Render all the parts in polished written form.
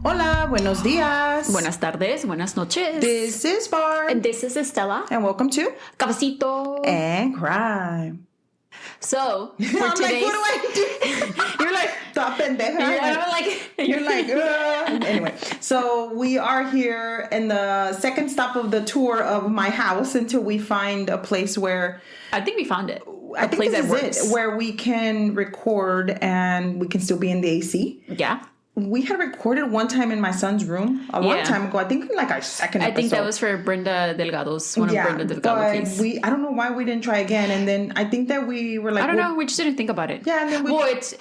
Hola, buenos días. Buenas tardes, buenas noches. This is Barb. And this is Estella. And welcome to Cafecito. And Crime. So, for I'm today's... like, what do I do? You're like, stop pendeja. You're like, Anyway, so we are here in the second stop of the tour of my house until we find a place where... I think we found it. I think this is it, where we can record and we can still be in the AC. Yeah. We had recorded one time in my son's room a long time ago. I think like our second episode. I think that was for Brenda Delgado's, one of Brenda Delgado's case. I don't know why we didn't try again. And then I think that we were like... I don't know. We just didn't think about it. Yeah. And then it's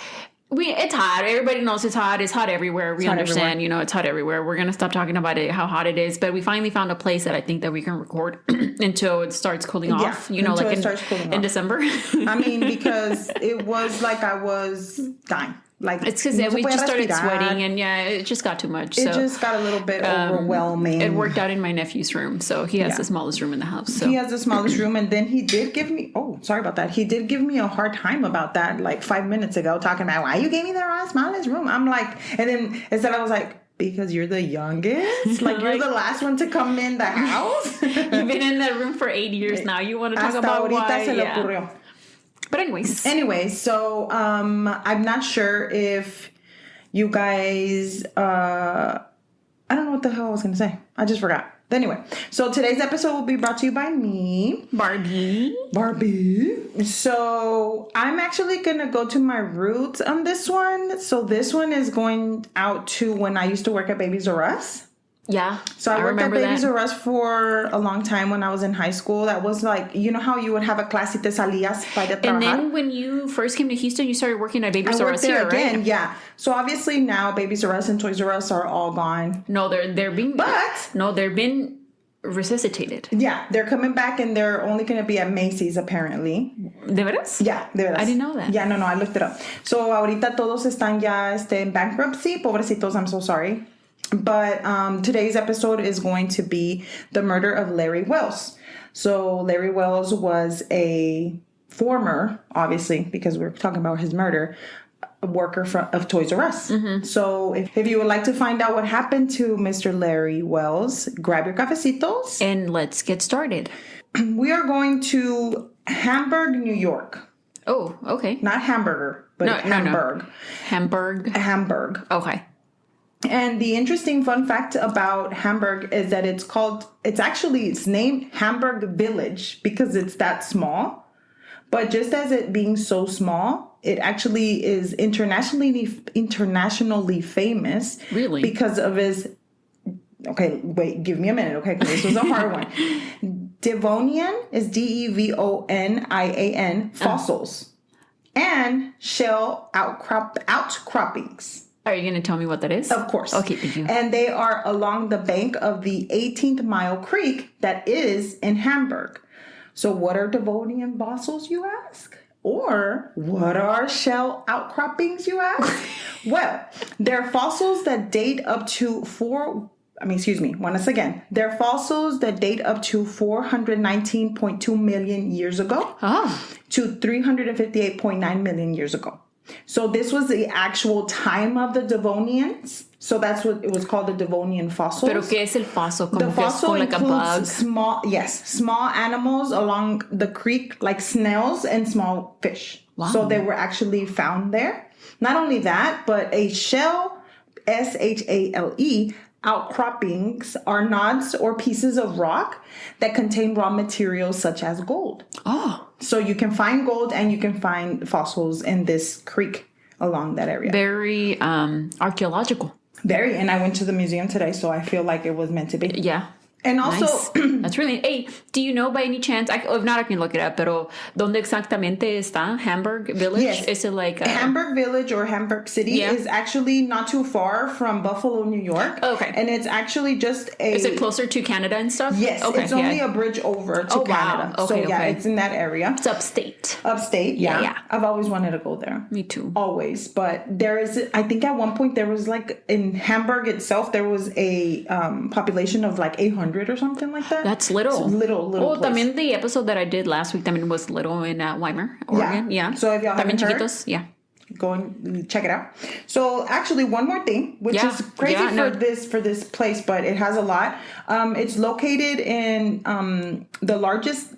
hot. Everybody knows it's hot. It's hot everywhere. We understand, it's hot everywhere. We're going to stop talking about it, how hot it is. But we finally found a place that I think that we can record until it starts cooling off. In December. I mean, because it was like I was dying. Like, it's because we just started sweating and it just got too much. It just got a little bit overwhelming. It worked out in my nephew's room. So he has the smallest room in the house. So. He has the smallest room. And then he did give me, sorry about that. He did give me a hard time about that like 5 minutes ago, talking about why you gave me the smallest room. I'm like, and then instead I was like, because you're the youngest? Like, you're the last one to come in the house? You've been in that room for 8 years now. You want to talk about why? Se le ocurrió. But anyways, so I'm not sure if you guys, I don't know what the hell I was going to say. I just forgot. But anyway, so today's episode will be brought to you by me, Barbie. So I'm actually going to go to my roots on this one. So this one is going out to when I used to work at Babies R Us. Yeah. So I worked at Babies R Us for a long time when I was in high school. That was like, you know how you would have a clase y te salías para trabajar? And then when you first came to Houston, you started working at Babies R Us here, again, right? Yeah. So obviously now Babies R Us and Toys R Us are all gone. No, they're being... they're being resuscitated. Yeah. They're coming back and they're only going to be at Macy's apparently. ¿De veras? Yeah, de veras. I didn't know that. Yeah, no, I looked it up. So ahorita todos están ya en bankruptcy. Pobrecitos, I'm so sorry. But today's episode is going to be the murder of Larry Wells. So Larry Wells was a former, obviously, because we're talking about his murder, worker of Toys R Us. Mm-hmm. So if you would like to find out what happened to Mr. Larry Wells, grab your cafecitos. And let's get started. We are going to Hamburg, New York. Oh, okay. Not hamburger, but Hamburg. No. Hamburg. Okay. And the interesting fun fact about Hamburg is that it's named Hamburg Village because it's that small. But just as it being so small, it actually is internationally famous. Really? Because of his... Okay, wait, give me a minute, okay? Because this was a hard one. Devonian is Devonian fossils. And shell outcroppings. Are you going to tell me what that is? Of course. Okay, thank you. And they are along the bank of the 18th Mile Creek that is in Hamburg. So what are Devonian fossils, you ask? Or what are shell outcroppings, you ask? Well, they're fossils that date up to They're fossils that date up to 419.2 million years ago to 358.9 million years ago. So this was the actual time of the Devonians. So that's what it was called, the Devonian fossils. ¿Pero qué es el fossil? The fossil like includes a bug? small animals along the creek, like snails and small fish. Wow. So they were actually found there. Not only that, but a shell, S-H-A-L-E, outcroppings are nodes or pieces of rock that contain raw materials such as gold. Oh. So you can find gold and you can find fossils in this creek along that area. Very archaeological. Very. And I went to the museum today, so I feel like it was meant to be. Yeah. And also... Nice. That's really... Hey, do you know by any chance... if not, I can look it up, pero ¿dónde exactamente está Hamburg Village? Yes. Is it like... Hamburg Village or Hamburg City is actually not too far from Buffalo, New York. Oh, okay. And it's actually just a... Is it closer to Canada and stuff? Yes. Okay, it's only a bridge over to Canada. Wow. Okay, so, it's in that area. It's upstate. Upstate, yeah. I've always wanted to go there. Me too. Always. But there is... I think at one point there was like... In Hamburg itself, there was a population of like 800 or something like that. That's little. It's little place. También the episode that I did last week, was little in Weimar, Oregon. Yeah. So if y'all haven't heard, chiquitos, yeah. Go and check it out. So actually, one more thing, which is crazy for this place, but it has a lot. It's located in the largest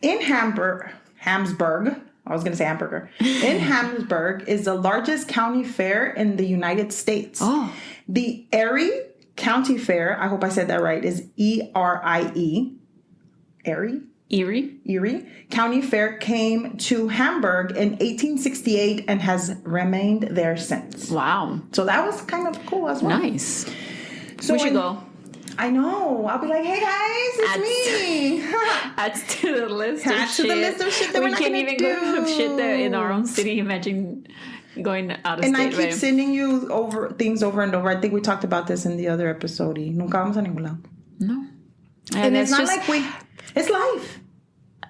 in Hamburg. I was going to say hamburger. In Hamburg is the largest county fair in the United States. Oh. The Erie County Fair, I hope I said that right, is E-R-I-E. Erie County Fair came to Hamburg in 1868 and has remained there since. Wow. So that was kind of cool as well. Nice. So we should go. I know. I'll be like, hey guys, it's me. Adds to the list of Add to shit. the list of shit that we're not can't gonna even do. go to shit that in our own city. Imagine going out of and state. I keep sending you things over and over. I think we talked about this in the other episode. Nunca vamos a ningún lado. No. And it's not like it's life.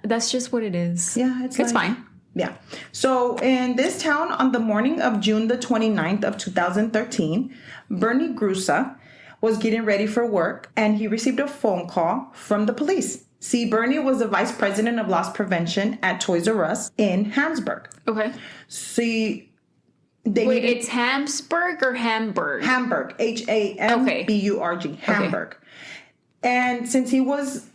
That's just what it is. Yeah, it's fine. Yeah. So in this town, on the morning of June the 29th of 2013, Bernie Grusa was getting ready for work, and he received a phone call from the police. See, Bernie was the vice president of loss prevention at Toys R Us in Hamburg. Okay. See, it's Hamburg or Hamburg? Hamburg. Hamburg. Hamburg. Okay. And since he was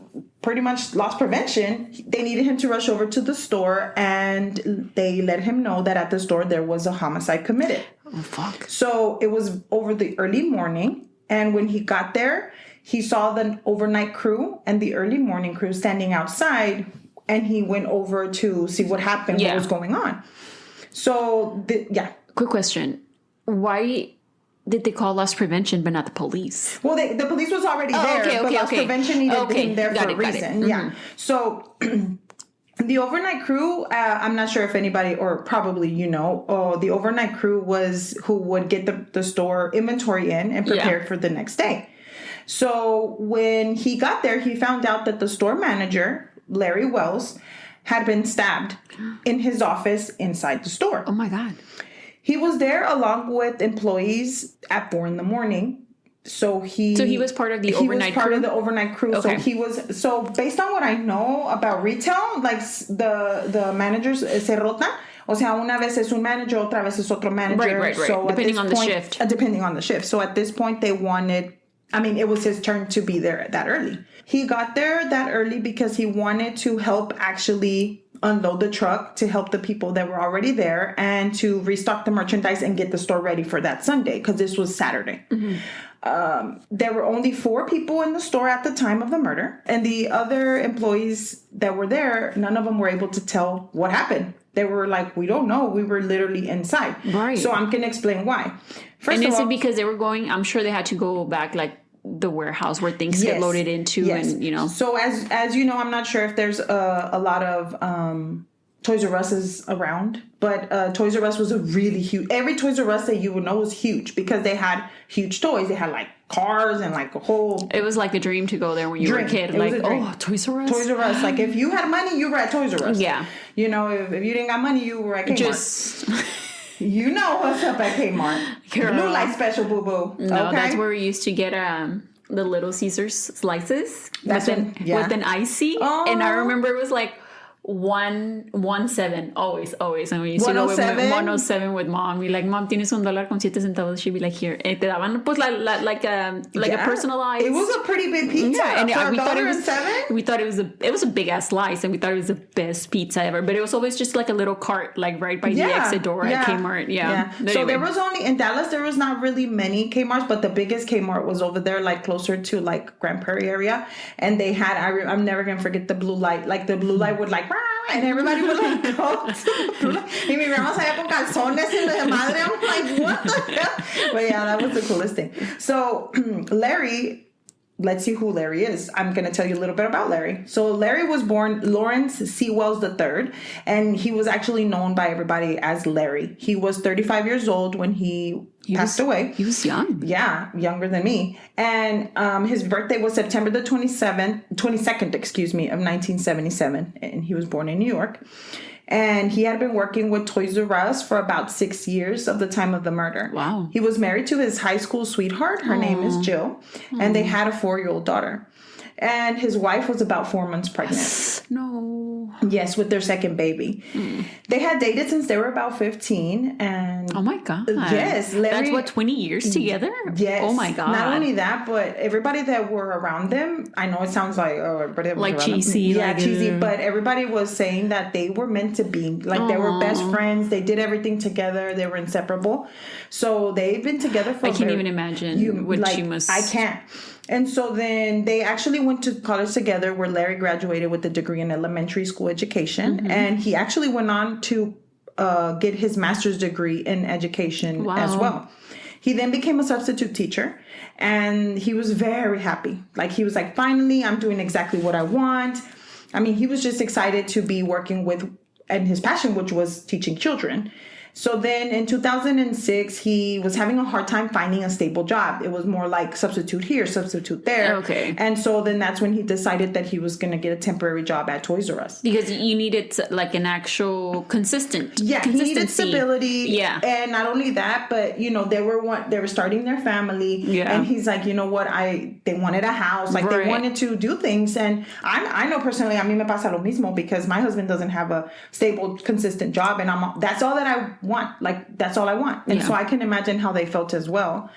pretty much loss prevention, they needed him to rush over to the store, and they let him know that at the store there was a homicide committed. Oh, fuck. So it was over the early morning, and when he got there, he saw the overnight crew and the early morning crew standing outside, and he went over to see what happened, what was going on. So, Quick question. Why did they call loss prevention but not the police? Well, the police was already there, but loss prevention needed him there for a reason. Mm-hmm. Yeah. So the overnight crew, I'm not sure if anybody, or probably the overnight crew was who would get the store inventory in and prepared for the next day. So when he got there, he found out that the store manager, Larry Wells, had been stabbed in his office inside the store. Oh my God. He was there along with employees at 4 a.m. So he was part of the overnight crew? He was part of the overnight crew. Okay. So based on what I know about retail, like the managers se rotan. O sea, una vez es un manager, otra vez es otro manager. Right. So depending on the shift. Depending on the shift. So at this point, it was his turn to be there that early. He got there that early because he wanted to help actually unload the truck to help the people that were already there and to restock the merchandise and get the store ready for that Sunday, because this was Saturday. Mm-hmm. There were only 4 people in the store at the time of the murder, and the other employees that were there, none of them were able to tell what happened. They were like, we don't know. We were literally inside. Right. So I'm going to explain why. First of all, it because they were going, I'm sure they had to go back like the warehouse where things get loaded into, and So as you know, I'm not sure if there's a lot of Toys R Us's around, but Toys R Us was a really huge. Every Toys R Us that you would know was huge because they had huge toys. They had like cars and like a whole. It was like a dream to go there when you were a kid. Like, Toys R Us. Toys R Us. Like if you had money, you were at Toys R Us. Yeah. If you didn't got money, you were at Kmart. You know what's up at Kmart. Blue light special, boo boo. No, that's where we used to get the Little Caesars slices with an icy. Oh. And I remember it was like 117 always, and we used to go with 107 with mom. Be like, Mom, tienes $1.07. She'd be like, here. Te daban pues like a personalized. It was a pretty big pizza. Yeah, and for we thought $1.07. it was a big ass slice, and we thought it was the best pizza ever. But it was always just like a little cart, like right by the exit door at Kmart. Yeah. So there was only in Dallas. There was not really many Kmarts, but the biggest Kmart was over there, like closer to like Grand Prairie area, and they had. I'm never gonna forget the blue light. Like the blue light would like. And everybody would like go to the blue light. Y mi grandma salía con calzones y de madre. I'm like, what the hell? But yeah, that was the coolest thing. So Larry, let's see who Larry is. I'm going to tell you a little bit about Larry. So Larry was born Lawrence C. Wells III, and he was actually known by everybody as Larry. He was 35 years old when he passed away. He was young. Yeah, younger than me. And his birthday was September the 22nd, of 1977. And he was born in New York. And he had been working with Toys R Us for about 6 years of the time of the murder. Wow. He was married to his high school sweetheart. Her name is Jill. And they had a 4-year-old daughter. And his wife was about 4 months pregnant. No. Yes, with their second baby. They had dated since they were about 15. And oh my God. Yes. Larry, that's what, 20 years together? Yes. Oh my God. Not only that, but everybody that were around them, I know it sounds like, oh, everybody that was like around cheesy. Them. Yeah, cheesy. But everybody was saying that they were meant to be. Like, they were best friends. They did everything together. They were inseparable. So they've been together for I can't even imagine what she must... I can't. And so then they actually went to college together, where Larry graduated with a degree in elementary school education. And he actually went on to get his master's degree in education as well. He then became a substitute teacher, and he was very happy. Like, he was like, finally, I'm doing exactly what I want. I mean, he was just excited to be working with, and his passion, which was teaching children. So then in 2006, he was having a hard time finding a stable job. It was more like substitute here, substitute there. Okay. And so then that's when he decided that he was going to get a temporary job at Toys R Us. Because you needed like an actual consistency. He needed stability. Yeah. And not only that, but they were starting their family. Yeah. And he's like, you know what, they wanted a house, like they wanted to do things. And I know personally, a mí me pasa lo mismo, because my husband doesn't have a stable, consistent job, and that's all that I want. Like, that's all I want. And so I can imagine how they felt as well.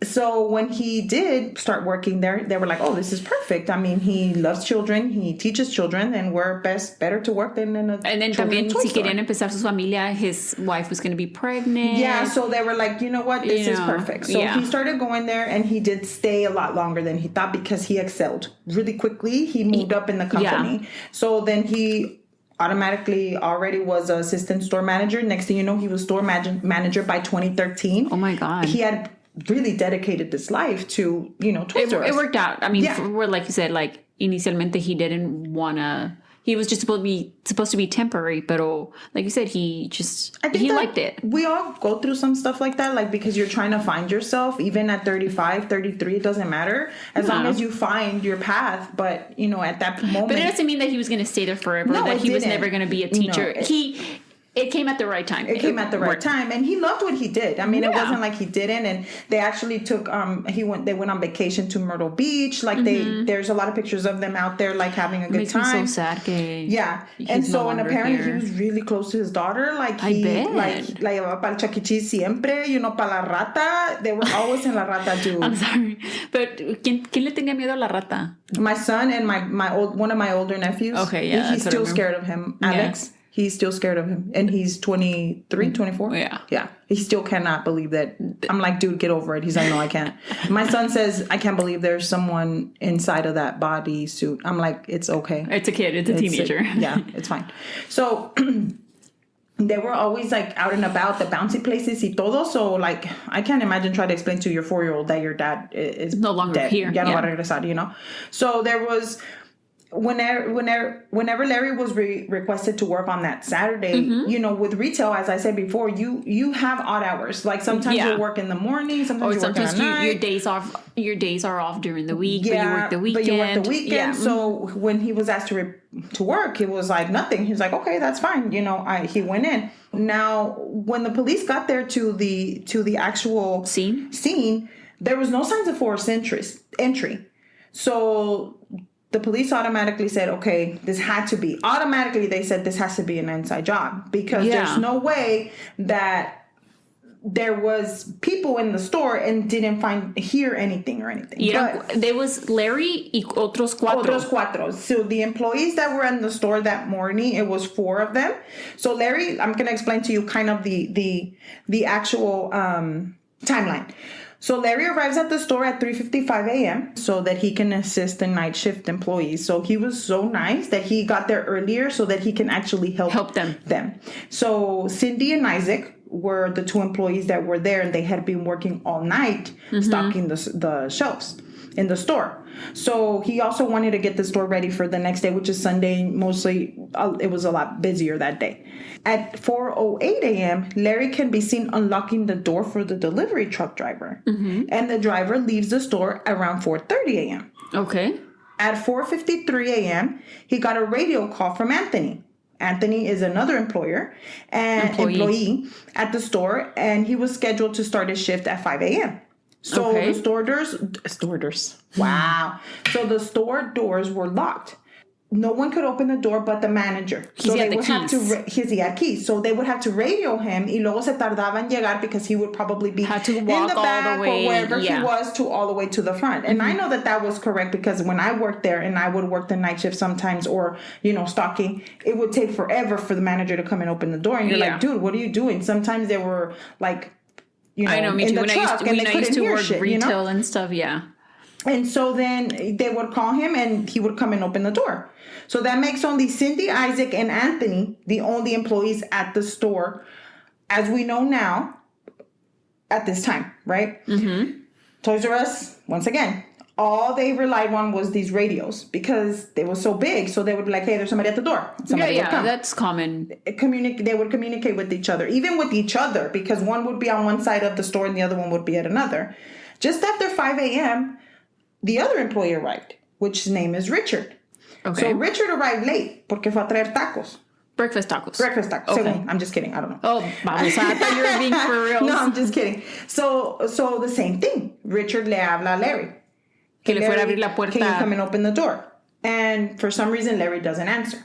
So when he did start working there, they were like, oh, this is perfect. I mean, he loves children, he teaches children, and we're better to work than in a And then también, si querían empezar su familia, his wife was going to be pregnant. Yeah, so they were like, you know what, this is perfect. So he started going there, and he did stay a lot longer than he thought, because he excelled really quickly. He moved up in the company. Yeah. So then he automatically already was an assistant store manager. Next thing you know, he was store manager by 2013. Oh my God. He had really dedicated his life to, Toys R Us. It worked out. I mean, like you said, like, inicialmente he didn't want to... He was just supposed to be temporary, but like you said, he liked it. We all go through some stuff like that, like, because you're trying to find yourself, even at 35, 33, it doesn't matter, as long as you find your path. But at that moment, but it doesn't mean that he was going to stay there forever. No, that he was never going to be a teacher. No, it came at the right time. It came at the right time, and he loved what he did. I mean, it wasn't like he didn't. And they actually took They went on vacation to Myrtle Beach. Like, there's a lot of pictures of them out there, like, having a good Makes time. Me so sad. Yeah, and so apparently he was really close to his daughter. Like, he like llevaba para Chuck E. Cheese siempre. Para la rata. They were always in la rata too. I'm sorry, but ¿quién le tenía miedo a la rata? My son and one of my older nephews. Okay, yeah, he's still scared of him. Alex. Yeah. He's still scared of him. And he's 23, 24. Yeah. Yeah. He still cannot believe that. I'm like, dude, get over it. He's like, no, I can't. My son says, I can't believe there's someone inside of that bodysuit. I'm like, it's okay. It's a kid. It's a teenager. Yeah, it's fine. So they were always like out and about, the bouncy places y todo. So like, I can't imagine trying to explain to your 4-year-old that your dad is no longer dead. Here. Ya no va a regresar, So there was... Whenever Larry was requested to work on that Saturday, with retail, as I said before, you have odd hours. Like, sometimes you work in the morning, sometimes you work at night. Your days are off during the week, but you work the weekend. But you work the weekend. Yeah. So when he was asked to work, it was like nothing. He's like, okay, that's fine. He went in. Now, when the police got there to the actual scene, there was no signs of forced entry. So the police automatically said, okay, this had to be. Automatically, they said this has to be an inside job, because there's no way that there was people in the store and didn't hear anything or anything. Yeah, there was Larry y otros cuatro. So the employees that were in the store that morning, it was 4 of them. So Larry, I'm going to explain to you kind of the actual timeline. So Larry arrives at the store at 3:55 a.m. so that he can assist the night shift employees. So he was so nice that he got there earlier so that he can actually help them. So Cindy and Isaac were the 2 employees that were there, and they had been working all night stocking the shelves in the store. So he also wanted to get the store ready for the next day, which is Sunday. Mostly, it was a lot busier that day. At 4:08 a.m., Larry can be seen unlocking the door for the delivery truck driver. And the driver leaves the store around 4:30 a.m. Okay. At 4:53 a.m., he got a radio call from Anthony. Anthony is another employee at the store, and he was scheduled to start his shift at 5 a.m. So the store doors. Wow. So the store doors were locked. no one could open the door but the manager. He had the keys. He had keys. So they would have to radio him. Y luego se tardaba en llegar because he would probably be had to in walk the back all the way, or wherever he was to all the way to the front. And I know that was correct because when I worked there and I would work the night shift sometimes or, stalking, it would take forever for the manager to come and open the door. And you're like, dude, what are you doing? Sometimes they were like, I know, me too. When I used to work retail and stuff, yeah. And so then they would call him and he would come and open the door. So that makes only Cindy, Isaac, and Anthony the only employees at the store, as we know now, at this time, right? Mm-hmm. Toys R Us, once again, all they relied on was these radios because they were so big. So they would be like, hey, there's somebody at the door. Somebody would come. That's common. They would communicate with each other, even with each other, because one would be on one side of the store and the other one would be at another. Just after 5 a.m., the other employee arrived, which his name is Richard. Okay. So Richard arrived late porque fue a traer tacos. Breakfast tacos. Okay. Según. I'm just kidding. I don't know. Oh, vamos. I thought you were being for real. No, I'm just kidding. So the same thing. Richard le habla a Larry. Que le fuera a abrir la puerta. Can you come and open the door? And for some reason, Larry doesn't answer.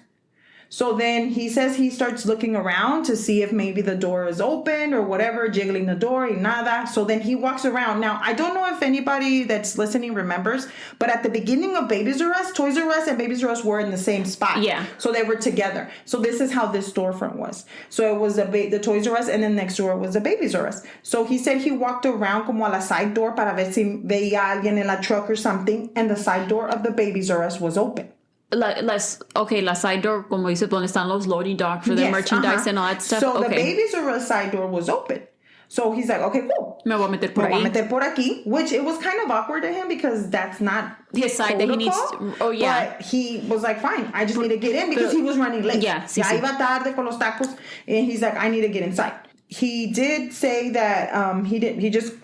So then he says he starts looking around to see if maybe the door is open or whatever, jiggling the door, y nada. So then he walks around. Now, I don't know if anybody that's listening remembers, but at the beginning of Babies R Us, Toys R Us and Babies R Us were in the same spot. Yeah. So they were together. So this is how this storefront was. So it was the Toys R Us and then next door was the Babies R Us. So he said he walked around como a la side door para ver si veía alguien en la truck or something, and the side door of the Babies R Us was open. La side door, como dice, donde están los loading dock for the merchandise and all that stuff. So the Babies R Us side door was open. So he's like, okay, cool. Me voy a meter por ahí. Meter por aquí, which it was kind of awkward to him because that's not his side that he needs. Oh, yeah. But he was like, fine, I just need to get in because he was running late. Yeah, sí, ya iba tarde con los tacos, and he's like, I need to get inside. He did say that he just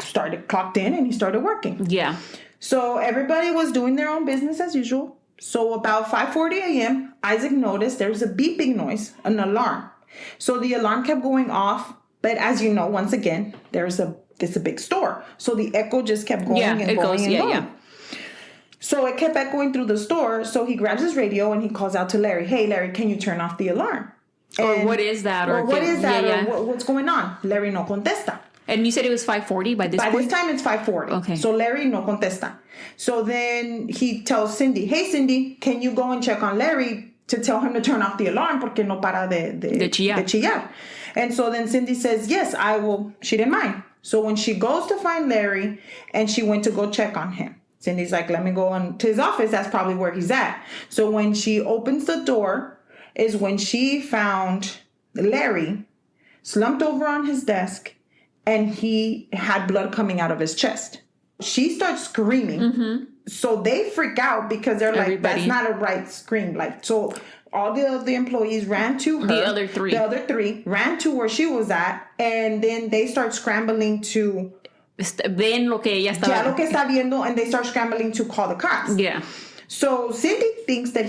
clocked in and he started working. Yeah. So everybody was doing their own business as usual. So about 5:40 a.m., Isaac noticed there was a beeping noise, an alarm. So the alarm kept going off. But as you know, once again, it's a big store. So the echo just kept going and going and going. Yeah. So it kept echoing through the store. So he grabs his radio and he calls out to Larry. Hey, Larry, can you turn off the alarm? Or what is that? Or what is that? Yeah. Or what's going on? Larry no contesta. And you said it was 5:40 by this point? By this time, it's 5:40. Okay. So Larry no contesta. So then he tells Cindy, hey, Cindy, can you go and check on Larry to tell him to turn off the alarm porque no para de chillar. And so then Cindy says, yes, I will. She didn't mind. So when she goes to find Larry and she went to go check on him, Cindy's like, let me go to his office. That's probably where he's at. So when she opens the door is when she found Larry slumped over on his desk and he had blood coming out of his chest. She starts screaming. Mm-hmm. So they freak out because they're like, that's not a right scream. Like, so all the employees ran to her. The other three ran to where she was at. And then they start scrambling to... Ven lo que ella estaba... Ya lo que está viendo. And they start scrambling to call the cops. Yeah. So Cindy thinks that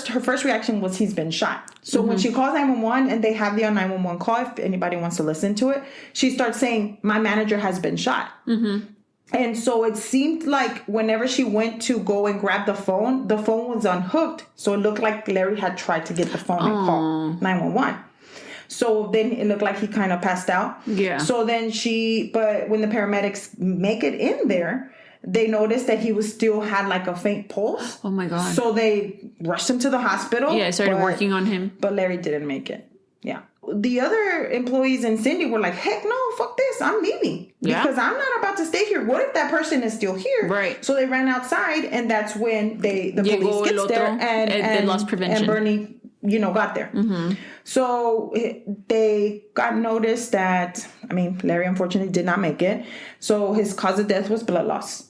her first reaction was he's been shot. So when she calls 911 and they have the 911 call, if anybody wants to listen to it, she starts saying, my manager has been shot. Mm-hmm. And so it seemed like whenever she went to go and grab the phone was unhooked. So it looked like Larry had tried to get the phone and call 911. So then it looked like he kind of passed out. Yeah. So then but when the paramedics make it in there, they noticed that he still had like a faint pulse. Oh my God. So they rushed him to the hospital. Yeah, started working on him. But Larry didn't make it. Yeah. The other employees and Cindy were like, heck no, fuck this. I'm leaving. Because I'm not about to stay here. What if that person is still here? Right. So they ran outside and that's when the police gets there and lost prevention. And Bernie, got there. Mm-hmm. So they got noticed that, Larry unfortunately did not make it. So his cause of death was blood loss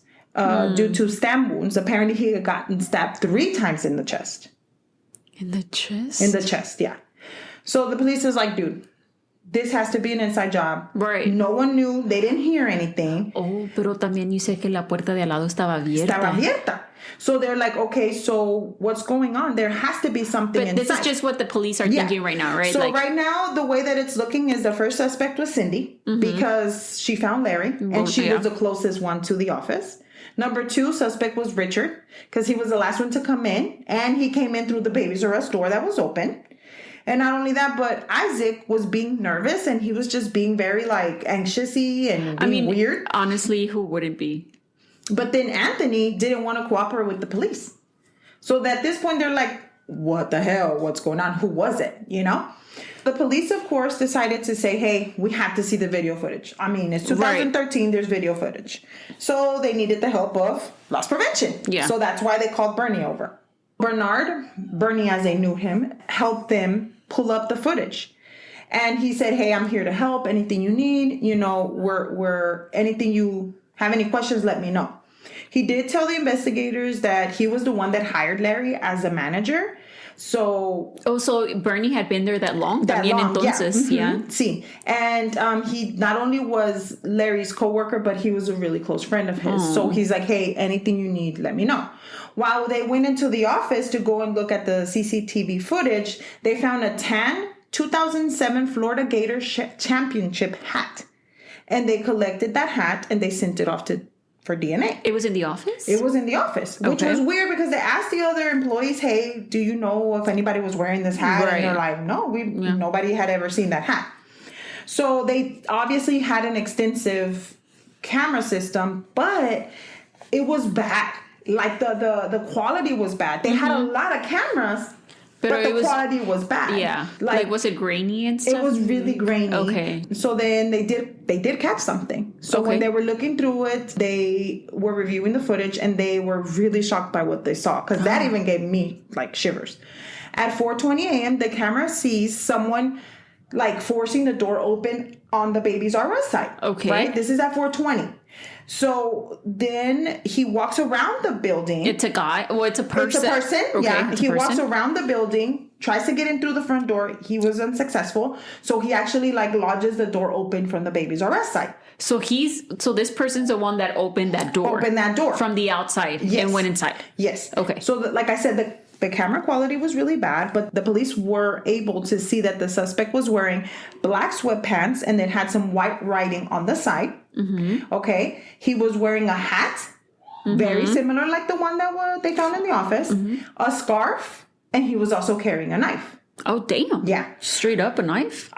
due to stab wounds. Apparently he had gotten stabbed 3 times in the chest. In the chest? In the chest, yeah. So the police is like, dude, this has to be an inside job. Right. No one knew. They didn't hear anything. Oh, pero también you said que la puerta de al lado estaba abierta. So they're like, okay, so what's going on? There has to be something inside. But this is just what the police are thinking right now, right? So right now, the way that it's looking is the first suspect was Cindy because she found Larry and she was the closest one to the office. Number 2 suspect was Richard, because he was the last one to come in, and he came in through the Babies R Us door that was open. And not only that, but Isaac was being nervous, and he was just being very like anxious-y and being weird. Honestly, who wouldn't be? But then Anthony didn't want to cooperate with the police. So at this point, they're like, what the hell? What's going on? Who was it? You know? The police, of course, decided to say, hey, we have to see the video footage. I mean, it's 2013, right. There's video footage. So they needed the help of loss prevention. Yeah. So that's why they called Bernie over. Bernie as they knew him, helped them pull up the footage. And he said, hey, I'm here to help. Anything you need, you know, we're anything you have any questions, let me know. He did tell the investigators that he was the one that hired Larry as a manager. So Bernie had been there that long. Entonces, yeah. Mm-hmm. Sí. And he not only was Larry's coworker, but he was a really close friend of his. So he's like, hey, anything you need, let me know. While they went into the office to go and look at the CCTV footage, they found a tan 2007 Florida Gators championship hat. And they collected that hat and they sent it off for DNA. It was in the office? It was in the office, which was weird because they asked the other employees, hey, do you know if anybody was wearing this hat? Right. And they're like, no, nobody had ever seen that hat. So they obviously had an extensive camera system, but it was bad. Like the quality was bad. They had a lot of cameras, but the quality was bad. Yeah. Like was it grainy and stuff? It was really grainy. Okay. So then they did catch something. So when they were looking through it, they were reviewing the footage and they were really shocked by what they saw. Because that even gave me like shivers. At 4:20 a.m., the camera sees someone like forcing the door open on the Babies R Us side. Okay. Right? This is at 4:20. So then he walks around the building. It's a guy. Well, it's a person. It's a person. Okay, yeah. He walks around the building, tries to get in through the front door. He was unsuccessful. So he actually like lodges the door open from the Babies R Us side. So this person's the one that opened that door. From the outside and went inside. Yes. Okay. So like I said, the camera quality was really bad, but the police were able to see that the suspect was wearing black sweatpants and it had some white writing on the side. Mm-hmm. Okay. He was wearing a hat, very similar like the one that they found in the office, a scarf, and he was also carrying a knife. Oh, damn. Yeah. Straight up a knife?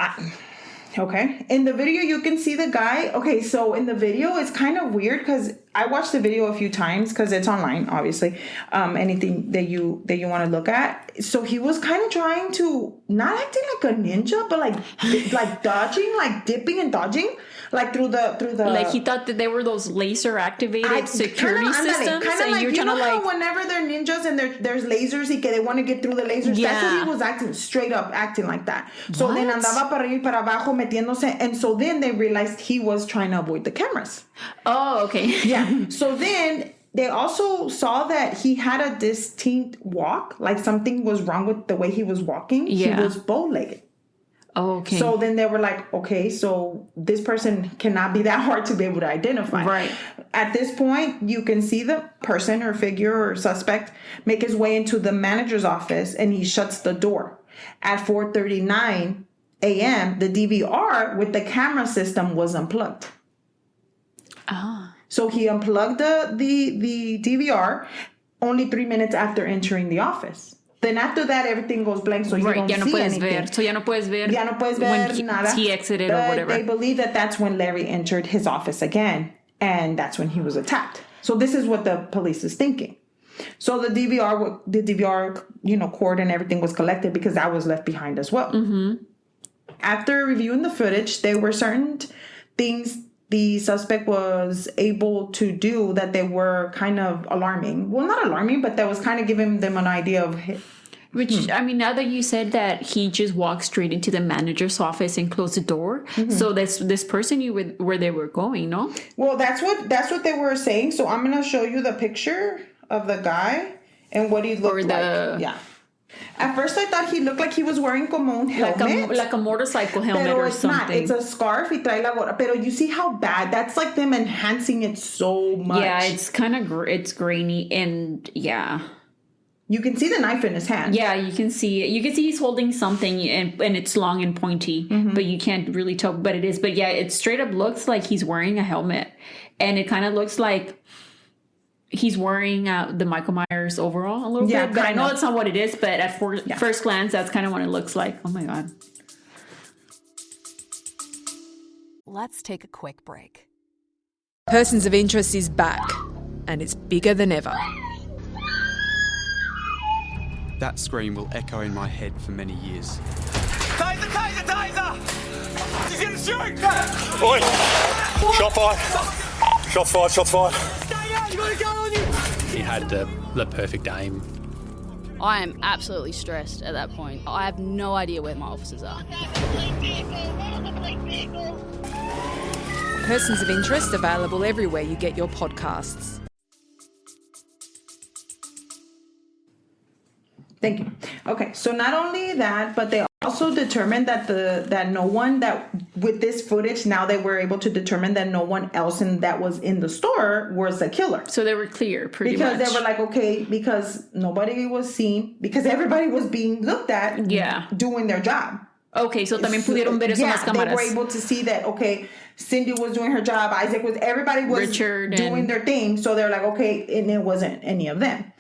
Okay. In the video, you can see the guy. Okay, so in the video, it's kind of weird because I watched the video a few times because it's online, obviously. Anything that you want to look at. So he was kind of trying to not acting like a ninja, but like dodging, like dipping and dodging, like through the. Like he thought that they were those laser activated security systems, and like, you're trying to how whenever they're ninjas and there's lasers, they want to get through the lasers. Yeah. That's what he was acting, straight up acting like that. So then andaba para arriba y para abajo metiéndose, and so then they realized he was trying to avoid the cameras. Oh, okay. Yeah. So then they also saw that he had a distinct walk, like something was wrong with the way he was walking. Yeah. He was bow-legged. Oh, okay. So then they were like, okay, so this person cannot be that hard to be able to identify. Right. At this point, you can see the person or figure or suspect make his way into the manager's office and he shuts the door. At 4:39 a.m., the DVR with the camera system was unplugged. Ah. So he unplugged the DVR only 3 minutes after entering the office. Then after that, everything goes blank, so you don't see anything. So ya no puedes ver. Ya no puedes ver when nada. He exited but or whatever. They believe that that's when Larry entered his office again, and that's when he was attacked. So this is what the police is thinking. So the DVR, cord and everything was collected because that was left behind as well. Mm-hmm. After reviewing the footage, there were certain things the suspect was able to do that they were kind of alarming. Well, not alarming, but that was kind of giving them an idea of... Which, I mean, now that you said that he just walked straight into the manager's office and closed the door, so this person knew where they were going, no? Well, that's what they were saying. So I'm going to show you the picture of the guy and what he looked like. Yeah. At first, I thought he looked like he was wearing como un helmet. Like a motorcycle helmet or something. Not. It's a scarf. Y trae la gorra. Pero you see how bad? That's like them enhancing it so much. Yeah, it's kind of it's grainy and yeah. You can see the knife in his hand. Yeah, you can see it. You can see he's holding something and it's long and pointy, but you can't really tell what it is. But yeah, it straight up looks like he's wearing a helmet. And it kind of looks like he's wearing the Michael Myers overall a little bit. But I know that's not what it is. But at first glance, that's kind of what it looks like. Oh my God. Let's take a quick break. Persons of Interest is back, and it's bigger than ever. That scream will echo in my head for many years. Taser, taser, taser! He's in the shoot! Oi! Shot fired! Shots fired, shots fired. Stay out, you got a gun on you! He had the perfect aim. I am absolutely stressed at that point. I have no idea where my officers are. Persons of Interest available everywhere you get your podcasts. Thank you. Okay, so not only that, but they also determined that no one that with this footage, now they were able to determine that no one else that was in the store was the killer. So they were clear, pretty much. Because they were like, okay, because nobody was seen, because everybody was being looked at, doing their job. Okay, so también pudieron ver eso en las cámaras. They were able to see that, okay, Cindy was doing her job, Isaac was, everybody was Richard doing their thing. So they're like, okay, and it wasn't any of them.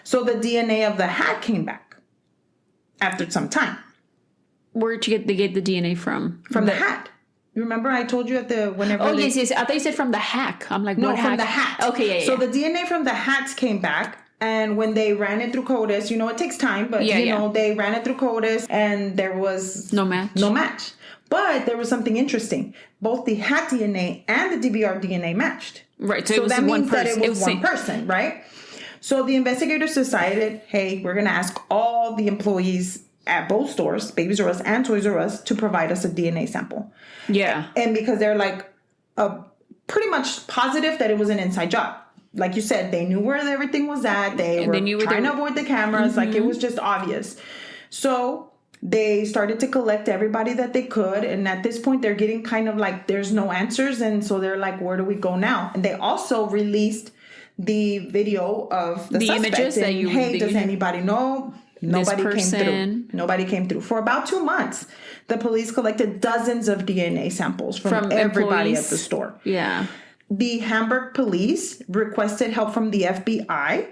So the DNA of the hat came back after some time. Where'd you get the DNA from? From the hat. You remember I told you whenever. Oh, yes. I thought you said from the hack. I'm like, no, what hack? from the hat. Okay, yeah. So the DNA from the hats came back. And when they ran it through CODIS, it takes time, but they ran it through CODIS and there was no match. But there was something interesting. Both the hat DNA and the DVR DNA matched. Right. So it was that one means person. that it was one person, right? So the investigators decided, hey, we're going to ask all the employees at both stores, Babies R Us and Toys R Us, to provide us a DNA sample. Yeah. And because they're like pretty much positive that it was an inside job. Like you said, they knew where everything was at. They were trying to avoid the cameras. Like, it was just obvious. So they started to collect everybody that they could. And at this point, they're getting kind of like, there's no answers. And so they're like, where do we go now? And they also released the video of the images that does anybody know? Nobody came through. Nobody came through. For about 2 months, the police collected dozens of DNA samples from everybody at the store. Yeah. The Hamburg police requested help from the FBI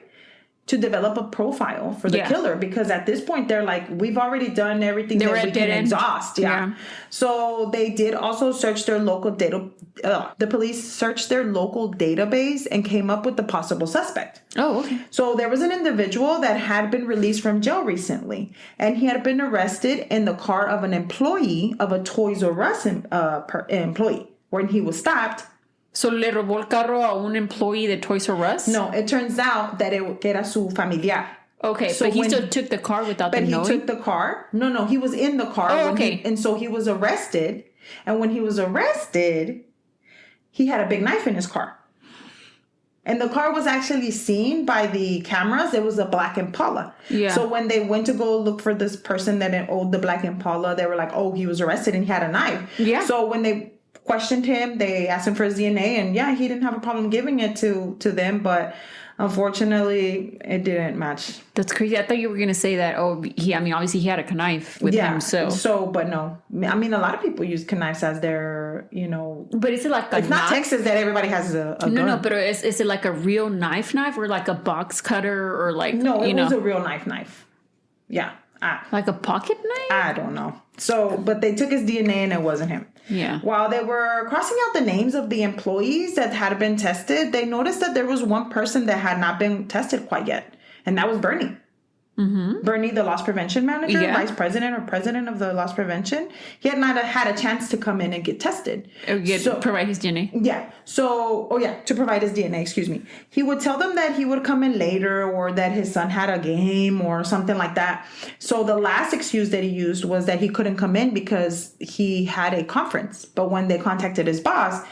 to develop a profile for the killer, because at this point they're like, we've already done everything that we can exhaust. Yeah. So they did also search their local the police searched their local database and came up with the possible suspect. Oh, okay. So there was an individual that had been released from jail recently, and he had been arrested in the car of an employee of a Toys R Us employee. When he was stopped. So le robó el carro a un employee de Toys R Us? No, it turns out that it era su familiar. Okay, so but he still took the car without them knowing? But he took the car. No, he was in the car. Oh, okay. And so he was arrested. And when he was arrested, he had a big knife in his car. And the car was actually seen by the cameras. It was a black Impala. Yeah. So when they went to go look for this person that owned the black Impala, they were like, oh, he was arrested and he had a knife. Yeah. So when they questioned him, they asked him for his DNA, and he didn't have a problem giving it to them, but unfortunately it didn't match. That's crazy. I thought you were going to say that, obviously he had a knife with him, but no. I mean, a lot of people use knives as their, But is it like a It's knife? not Texas that everybody has a gun. No, but is it like a real knife or like a box cutter or like, No, it was a real knife. Yeah. Like a pocket knife? I don't know. So, but they took his DNA and it wasn't him. Yeah. While they were crossing out the names of the employees that had been tested, they noticed that there was one person that had not been tested quite yet. And that was Bernie. Mm-hmm. Bernie, the loss prevention manager, vice president or president of the loss prevention. He had not had a chance to come in and get tested. Provide his DNA. Yeah. So, to provide his DNA, excuse me. He would tell them that he would come in later or that his son had a game or something like that. So the last excuse that he used was that he couldn't come in because he had a conference. But when they contacted his boss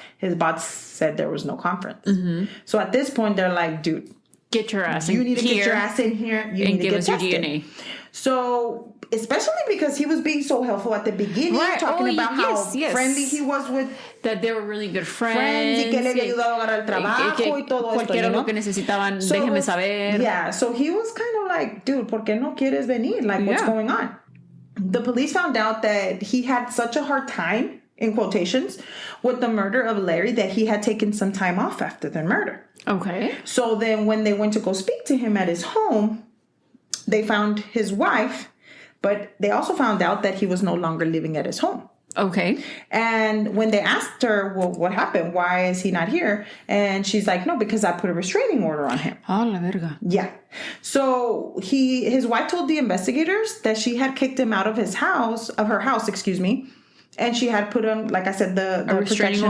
said there was no conference. Mm-hmm. So at this point, they're like, dude, get your ass in here. You need to get your ass in here. You need to give get us tested. Your DNA. So, especially because he was being so helpful at the beginning, talking about how friendly he was with... That they were really good friends. Y que le ayudaba a agarrar el trabajo y todo esto. Cualquiera lo que necesitaban, déjeme saber. Yeah, so he was kind of like, dude, ¿por qué no quieres venir? Like, what's going on? The police found out that he had such a hard time in quotations, with the murder of Larry that he had taken some time off after the murder. Okay. So then when they went to go speak to him at his home, they found his wife, but they also found out that he was no longer living at his home. Okay. And when they asked her, well, what happened? Why is he not here? And she's like, no, because I put a restraining order on him. Oh, la verga. Yeah. So his wife told the investigators that she had kicked him out of her house, and she had put him, like I said, the restraining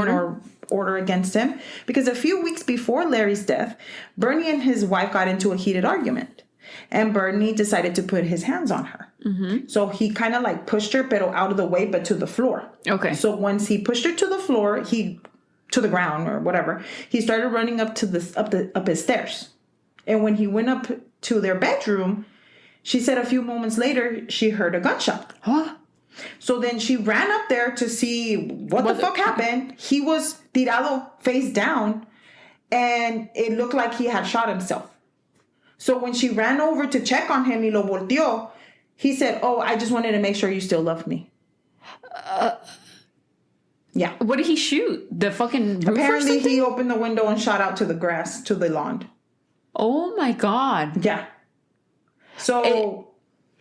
order against him, because a few weeks before Larry's death, Bernie and his wife got into a heated argument, and Bernie decided to put his hands on her. Mm-hmm. So he kind of like pushed her, but out of the way, but to the floor. Okay. So once he pushed her to the floor, to the ground or whatever, he started running up his stairs. And when he went up to their bedroom, she said a few moments later she heard a gunshot. Huh? So then she ran up there to see what the fuck happened. He was tirado face down, and it looked like he had shot himself. So when she ran over to check on him, y lo volteó, he said, oh, I just wanted to make sure you still loved me. Yeah. What did he shoot? The fucking roof Apparently or something? he opened the window and shot out to the grass, to the lawn. Oh my God. Yeah. So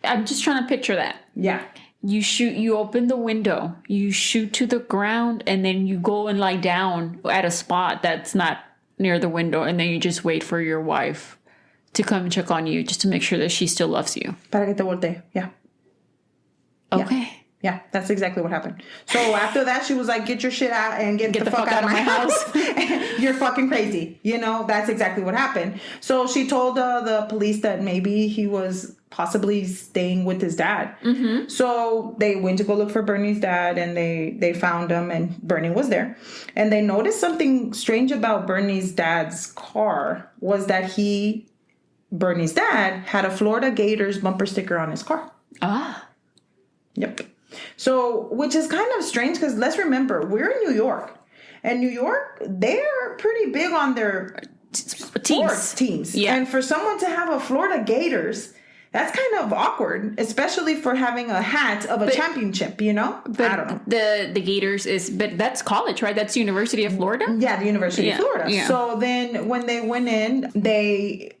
I'm just trying to picture that. Yeah. You open the window, you shoot to the ground, and then you go and lie down at a spot that's not near the window, and then you just wait for your wife to come check on you just to make sure that she still loves you. Para que te voltee. Yeah. Okay. Yeah, that's exactly what happened. So after that, she was like, get your shit out and get the fuck out of my house. You're fucking crazy. You know, that's exactly what happened. So she told the police that maybe he was possibly staying with his dad. Mm-hmm. So they went to go look for Bernie's dad, and they found him, and Bernie was there. And they noticed something strange about Bernie's dad's car was that Bernie's dad had a Florida Gators bumper sticker on his car. Ah. Yep. So, which is kind of strange because let's remember, we're in New York. And New York, they're pretty big on their sports teams. Yeah. And for someone to have a Florida Gators, that's kind of awkward, especially for having a hat of a championship, you know? But I don't know. The Gators but that's college, right? That's University of Florida? Yeah, the University of Florida. Yeah. So then when they went in, they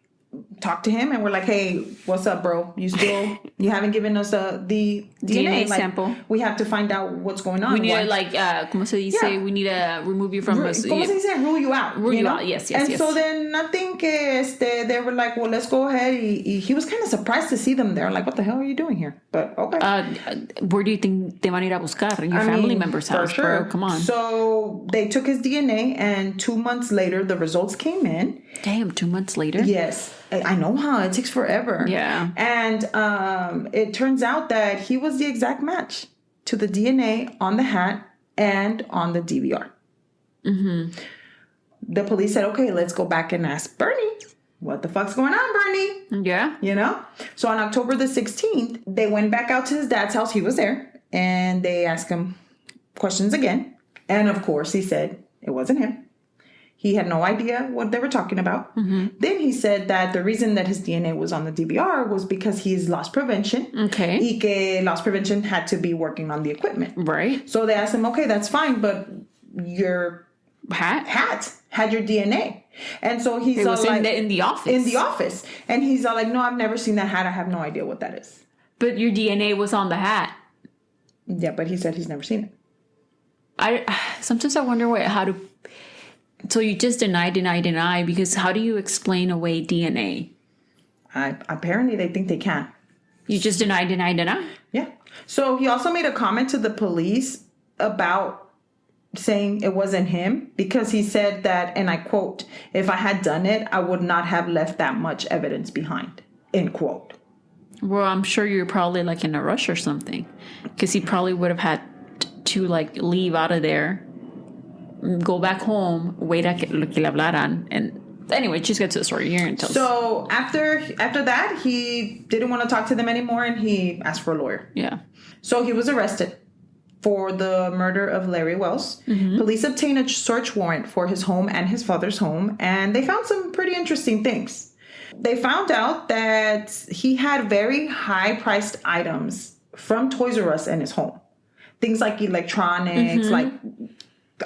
talked to him and we're like, hey, what's up, bro? You haven't given us the DNA sample. We have to find out what's going on. We need to ¿cómo se dice? Yeah. We need to remove you from us. ¿Cómo se dice? Rule you out. Rule you out, yes. And so then I think they were like, well, let's go ahead. He was kind of surprised to see them there. Like, what the hell are you doing here? But okay. Where do you think they van a ir a buscar? In your family member's house, sure. bro. Come on. So they took his DNA, and 2 months later, the results came in. Damn, 2 months later? Yes. I know how it takes forever. Yeah. And it turns out that he was the exact match to the DNA on the hat and on the DVR. Mm-hmm. The police said, okay, let's go back and ask Bernie. What the fuck's going on, Bernie? Yeah. You know? So on October the 16th, they went back out to his dad's house. He was there. And they asked him questions again. And of course, he said it wasn't him. He had no idea what they were talking about. Mm-hmm. Then he said that the reason that his DNA was on the DVR was because he's loss prevention. Okay. Y que loss prevention had to be working on the equipment. Right. So they asked him, okay, that's fine, but your hat had your DNA. And so he's all like... in the office. In the office. And he's all like, no, I've never seen that hat. I have no idea what that is. But your DNA was on the hat. Yeah, but he said he's never seen it. Sometimes I wonder how to... So you just deny, because how do you explain away DNA? Apparently they think they can. You just deny? Yeah. So he also made a comment to the police about saying it wasn't him, because he said that, and I quote, if I had done it, I would not have left that much evidence behind, end quote. Well, I'm sure you're probably like in a rush or something, because he probably would have had to like leave out of there, go back home, wait a que le hablaran, and anyway, just get to the story. You're gonna tell us. So after that, he didn't want to talk to them anymore, and he asked for a lawyer. Yeah. So he was arrested for the murder of Larry Wells. Mm-hmm. Police obtained a search warrant for his home and his father's home, and they found some pretty interesting things. They found out that he had very high-priced items from Toys R Us in his home. things like electronics, like,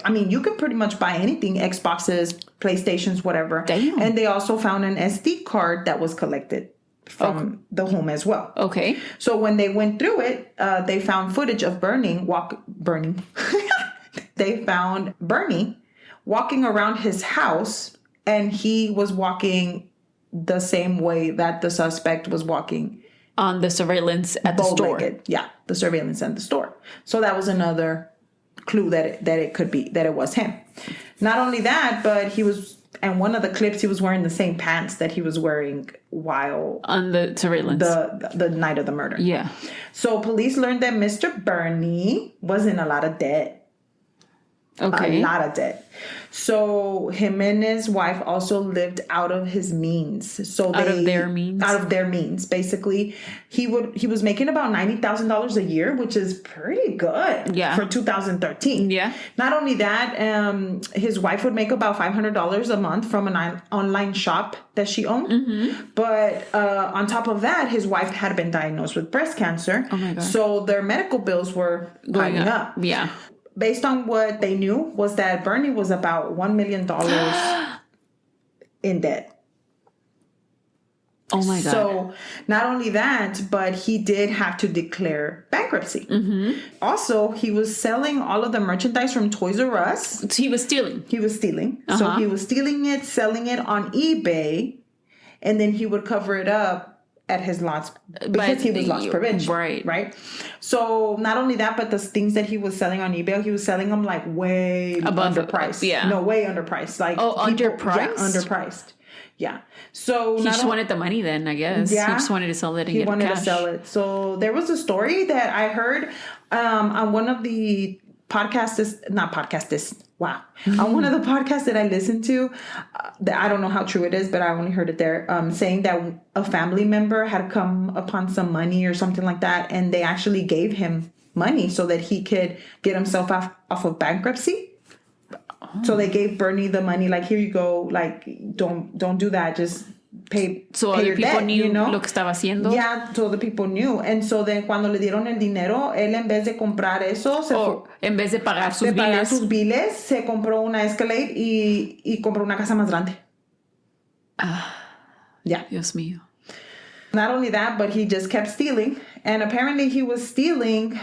I mean, you could pretty much buy anything, Xboxes, PlayStations, whatever. Damn. And they also found an SD card that was collected from the home as well. Okay. So when they went through it, they found footage of They found Bernie walking around his house, and he was walking the same way that the suspect was walking. On the surveillance at the store. Yeah, the surveillance at the store. So that was another clue that it could be, that it was him. Not only that, but he was, and one of the clips, he was wearing the same pants that he was wearing while on the surveillance, the night of the murder. Yeah. So police learned that Mr. Bernie was in a lot of debt. Okay. A lot of debt. So him and his wife also lived out of his means. So out of their means. Basically, he was making about $90,000 a year, which is pretty good. Yeah. For 2013. Yeah. Not only that, his wife would make about $500 a month from an online shop that she owned. Mm-hmm. But on top of that, his wife had been diagnosed with breast cancer. Oh my God. So their medical bills were going up. Yeah. Based on what they knew was that Bernie was about $1 million in debt. Oh my God. So not only that, but he did have to declare bankruptcy. Mm-hmm. Also, he was selling all of the merchandise from Toys R Us. He was stealing. Uh-huh. So he was stealing it, selling it on eBay, and then he would cover it up at his lots because he was loss prevention. Right. So not only that, but the things that he was selling on eBay, he was selling them like way underpriced. Yeah. No, way underpriced. Like underpriced? Yeah, underpriced. Yeah. So he just wanted the money then, I guess. Yeah. He just wanted to sell it and he get wanted cash. to sell it. So there was a story that I heard on one of the on one of the podcasts that I listened to, that I don't know how true it is, but I only heard it there, saying that a family member had come upon some money or something like that, and they actually gave him money so that he could get himself off of bankruptcy. So they gave Bernie the money, like, here you go, like, don't do that, just pay. So pay other your people debt, knew you know? lo que estaba haciendo. Yeah, so the people knew. And so then cuando le dieron el dinero, él en vez de comprar eso, en vez de pagar sus biles, se compró una Escalade y compró una casa más grande. Yeah. Dios mío. Not only that, but he just kept stealing. And apparently he was stealing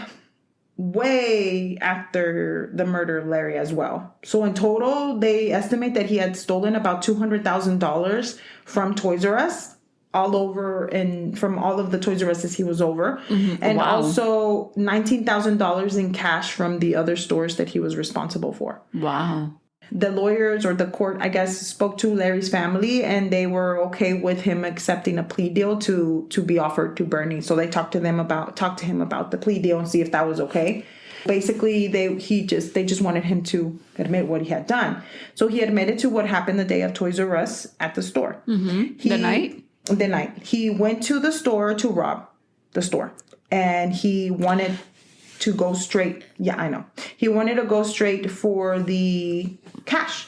way after the murder of Larry as well. So in total, they estimate that he had stolen about $200,000 from Toys R Us all over, and from all of the Toys R Us's he was over. Mm-hmm. And also $19,000 in cash from the other stores that he was responsible for. Wow. The lawyers, or the court, I guess, spoke to Larry's family, and they were okay with him accepting a plea deal to be offered to Bernie. So they talked to him about the plea deal and see if that was okay. Basically, they just wanted him to admit what he had done. So he admitted to what happened the day of Toys R Us at the store. Mm-hmm. The night he went to the store to rob the store, and he wanted to go straight. Yeah, I know. He wanted to go straight for the cash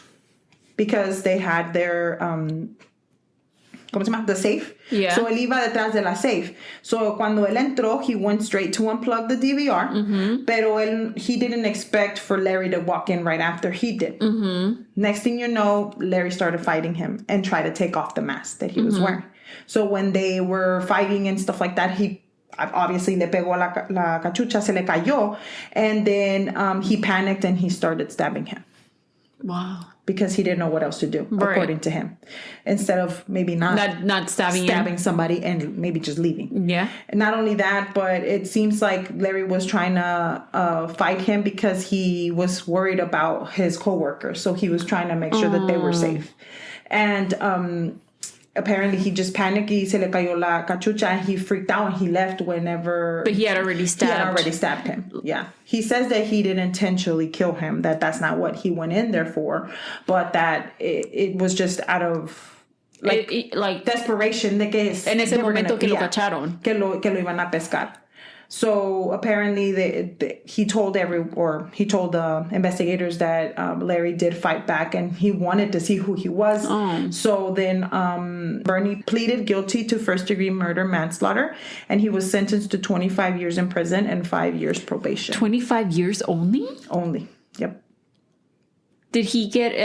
because they had their ¿cómo se llama? The safe. Yeah. So él iba detrás de la safe. So cuando él entró, he went straight to unplug the DVR. Mm-hmm. Pero he didn't expect for Larry to walk in right after he did. Mm-hmm. Next thing you know, Larry started fighting him and tried to take off the mask that he was wearing. So when they were fighting and stuff like that, he obviously le pegó la cachucha, se le cayó, and then he panicked and he started stabbing him. Wow. Because he didn't know what else to do, according to him. Instead of maybe not stabbing somebody and maybe just leaving. Yeah. And not only that, but it seems like Larry was trying to fight him because he was worried about his coworkers. So he was trying to make sure that they were safe. And apparently he just panicked, y se le cayó la cachucha, and he freaked out and he left whenever. But he had already stabbed him. Yeah. He says that he didn't intentionally kill him, that's not what he went in there for, but that it was just out of like desperation de que en ese momento que lo cacharon. Que lo iban a pescar. So apparently he told the investigators that Larry did fight back and he wanted to see who he was. So then Bernie pleaded guilty to first-degree murder manslaughter, and he was sentenced to 25 years in prison and 5 years probation. 25 years only? Only. Yep. Did he get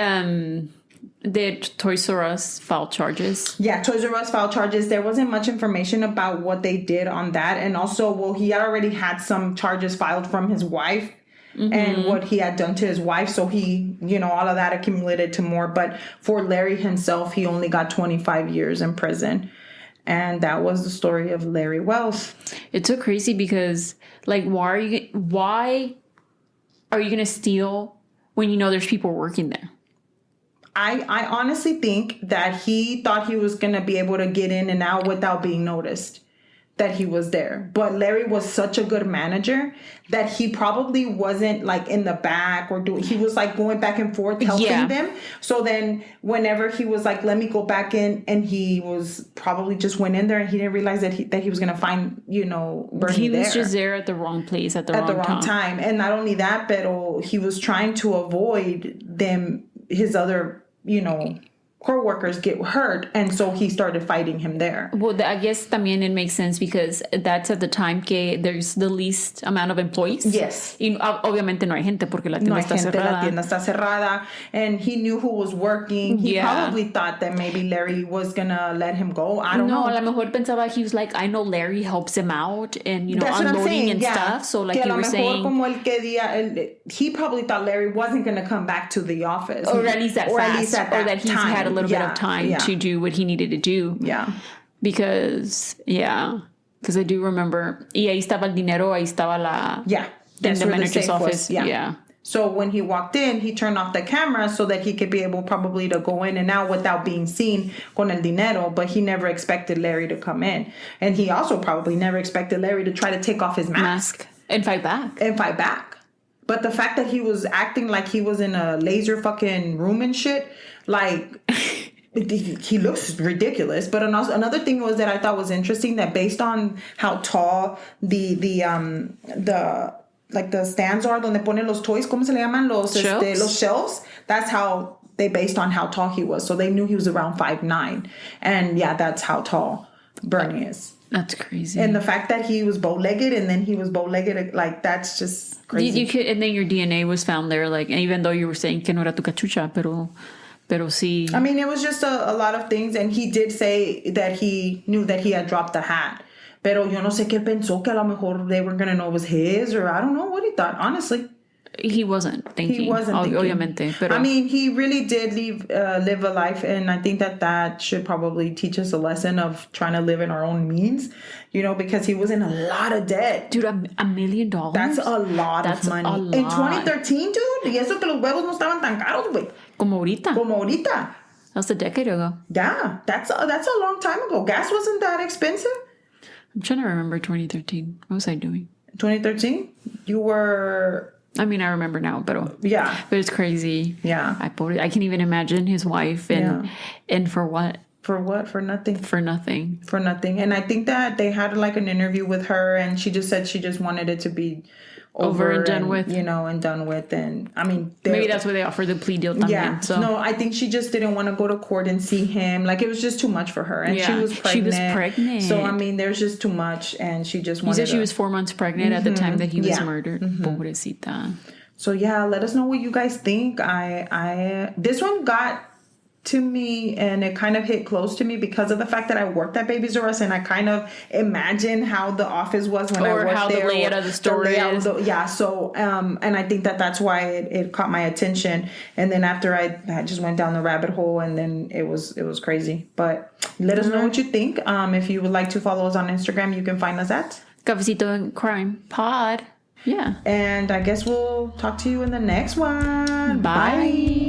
did Toys R Us file charges? Yeah, Toys R Us filed charges. There wasn't much information about what they did on that. And also, he already had some charges filed from his wife and what he had done to his wife. So he, all of that accumulated to more. But for Larry himself, he only got 25 years in prison. And that was the story of Larry Wells. It's so crazy because, why are you going to steal when you know there's people working there? I honestly think that he thought he was going to be able to get in and out without being noticed that he was there. But Larry was such a good manager that he probably wasn't in the back he was going back and forth helping them. So then whenever he was let me go back in, and he was probably just went in there and he didn't realize that he was going to find, Bernie he was there. Just there at the wrong place at the wrong time. And not only that, but he was trying to avoid his other co-workers get hurt, and so he started fighting him there. Well, I guess también it makes sense because that's at the time que there's the least amount of employees. Yes. Y obviamente no hay gente porque la tienda está cerrada. La tienda está cerrada, and he knew who was working. He probably thought that maybe Larry was gonna let him go. I don't know. No, a lo mejor pensaba he was I know Larry helps him out and that's unloading and stuff. So you were saying, como he probably thought Larry wasn't gonna come back to the office, or at least that fast, or that he's had a little bit of time to do what he needed to do. Yeah. Because I do remember. Y ahí estaba el dinero, ahí estaba la. Yeah. That's in the manager's office. Yeah. So when he walked in, he turned off the camera so that he could be able probably to go in and out without being seen con el dinero. But he never expected Larry to come in. And he also probably never expected Larry to try to take off his mask. And fight back. But the fact that he was acting like he was in a laser fucking room and shit, he looks ridiculous. But another thing was that I thought was interesting, that based on how tall the stands are donde ponen los toys, ¿cómo se le llaman? Los shelves. That's how they based on how tall he was. So they knew he was around 5'9". And that's how tall Bernie is. That's crazy. And the fact that he was bow-legged and then he was bow-legged, that's just crazy. And then your DNA was found there, even though you were saying que no era tu cachucha, pero sí. I mean, it was just a lot of things, and he did say that he knew that he had dropped the hat. Pero yo no sé qué pensó, que a lo mejor they were going to know it was his, or I don't know what he thought, honestly. He wasn't thinking. Obviamente. Pero I mean, he really did live a life, and I think that should probably teach us a lesson of trying to live in our own means, because he was in a lot of debt. Dude, $1 million? That's a lot of money. A lot. In 2013, dude, y eso que los huevos no estaban tan caros, güey. Como ahorita. That was a decade ago. Yeah, that's a long time ago. Gas wasn't that expensive. I'm trying to remember 2013. What was I doing? 2013? You were... I mean, I remember now, but it's crazy. Yeah. I can't even imagine his wife and for what? For what? For nothing. For nothing. For nothing. And I think that they had an interview with her, and she just said she just wanted it to be over and done with. And done with. And I mean, maybe that's why they offered the plea deal también. Yeah. So. No, I think she just didn't want to go to court and see him. It was just too much for her. And she was pregnant. So, I mean, there's just too much. And she just wanted You said she was 4 months pregnant at the time that he was murdered. Pobrecita. So, let us know what you guys think. This one got to me, and it kind of hit close to me because of the fact that I worked at Babies R Us, and I kind of imagine how the office was when I worked there. Or how the layout of the store is. So, and I think that's why it caught my attention. And then after I just went down the rabbit hole, and then it was crazy. But let us know what you think. If you would like to follow us on Instagram, you can find us at Cafecito and Crime Pod. Yeah. And I guess we'll talk to you in the next one. Bye.